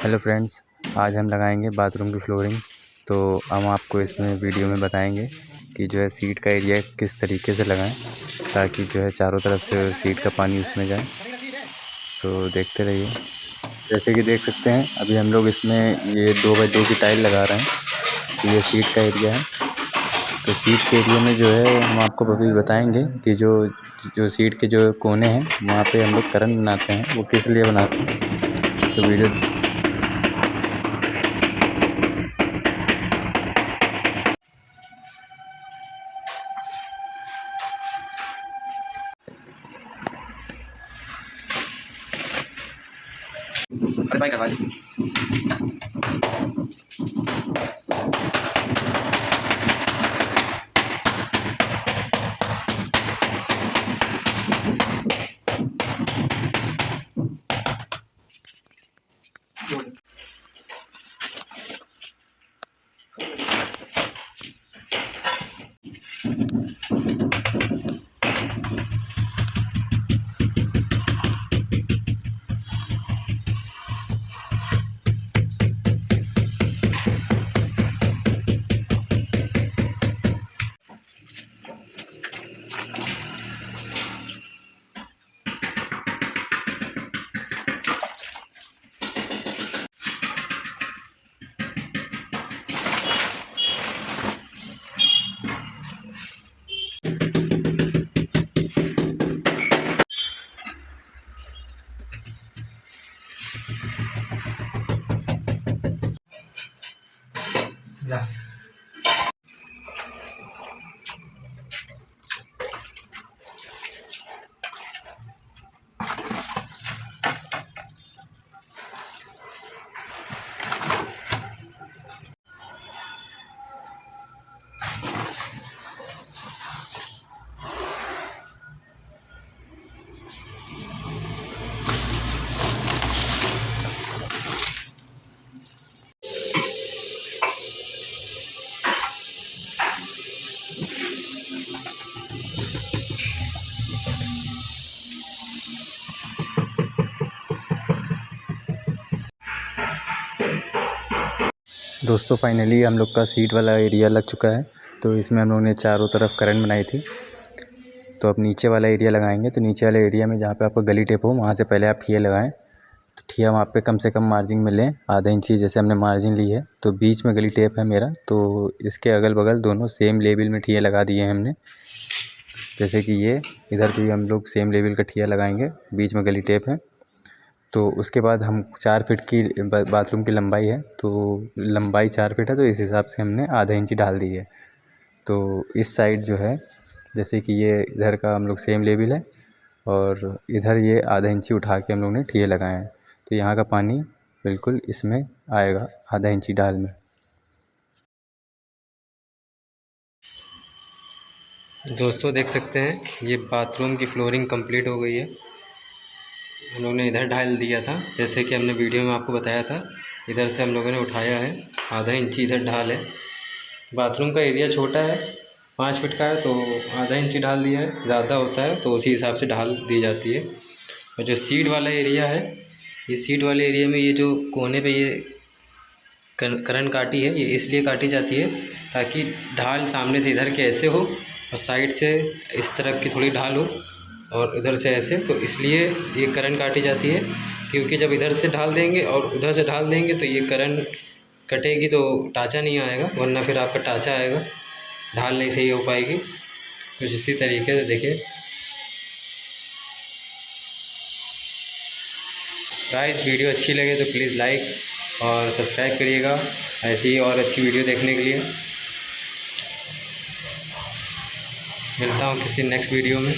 Hello friends, आज हम लगाएंगे बाथरूम की फ्लोरिंग। तो हम आपको इसमें वीडियो में बताएंगे कि जो है सीट का एरिया किस तरीके से लगाएं ताकि जो है चारों तरफ से सीट का पानी उसमें जाए। तो देखते रहिए। जैसे कि देख सकते हैं अभी हम लोग इसमें ये 2x2 की टाइल लगा रहे हैं। तो ये सीट का एरिया है। तो सीट के एरिया में जो है हम आपको अभी बताएंगे कि जो सीट के जो कोने हैं वहाँ पे हम लोग करन बनाते हैं, वो किस लिए बनाते हैं। तो वीडियो बाय करवा ली। Yeah. दोस्तों फाइनली हम लोग का सीट वाला एरिया लग चुका है। तो इसमें हम लोग ने चारों तरफ करंट बनाई थी। तो अब नीचे वाला एरिया लगाएंगे। तो नीचे वाले एरिया में जहाँ पे आपका गली टेप हो वहाँ से पहले आप ठिया लगाएं। तो ठिया वहाँ पे कम से कम मार्जिन में लें, आधा इंची जैसे हमने मार्जिन ली है। तो बीच में गली टेप है मेरा, तो इसके अगल बगल दोनों सेम लेवल में ठिया लगा दिए हैं हमने। जैसे कि ये इधर भी हम लोग सेम लेवल का ठिया लगाएंगे, बीच में गली टेप है। तो उसके बाद हम 4 फीट की बाथरूम की लंबाई है, तो लंबाई 4 फीट है, तो इस हिसाब से हमने आधा इंची डाल दी है। तो इस साइड जो है जैसे कि ये इधर का हम लोग सेम लेवल है और इधर ये आधा इंची उठा के हम लोग ने ठिए लगाए हैं। तो यहाँ का पानी बिल्कुल इसमें आएगा आधा इंची ढाल में। दोस्तों देख सकते हैं ये बाथरूम की फ्लोरिंग कंप्लीट हो गई है। हम लोगों ने इधर ढाल दिया था, जैसे कि हमने वीडियो में आपको बताया था। इधर से हम लोगों ने उठाया है, आधा इंची इधर ढाल है। बाथरूम का एरिया छोटा है, 5 फीट का है, तो आधा इंची ढाल दिया है। ज़्यादा होता है तो उसी हिसाब से ढाल दी जाती है। और जो सीट वाला एरिया है, ये सीट वाले एरिया में ये जो कोने पे ये करंट काटी है, ये इसलिए काटी जाती है ताकि ढाल सामने से इधर के ऐसे हो और साइड से इस तरफ की थोड़ी ढाल हो और इधर से ऐसे। तो इसलिए ये करंट काटी जाती है, क्योंकि जब इधर से ढाल देंगे और उधर से ढाल देंगे तो ये करंट कटेगी तो टाँचा नहीं आएगा, वरना फिर आपका टाँचा आएगा, ढाल नहीं सही हो पाएगी। कुछ इसी तरीके से देखिए गाइस। वीडियो अच्छी लगे तो प्लीज़ लाइक और सब्सक्राइब करिएगा ऐसी ही और अच्छी वीडियो देखने के लिए। मिलता हूँ किसी नेक्स्ट वीडियो में।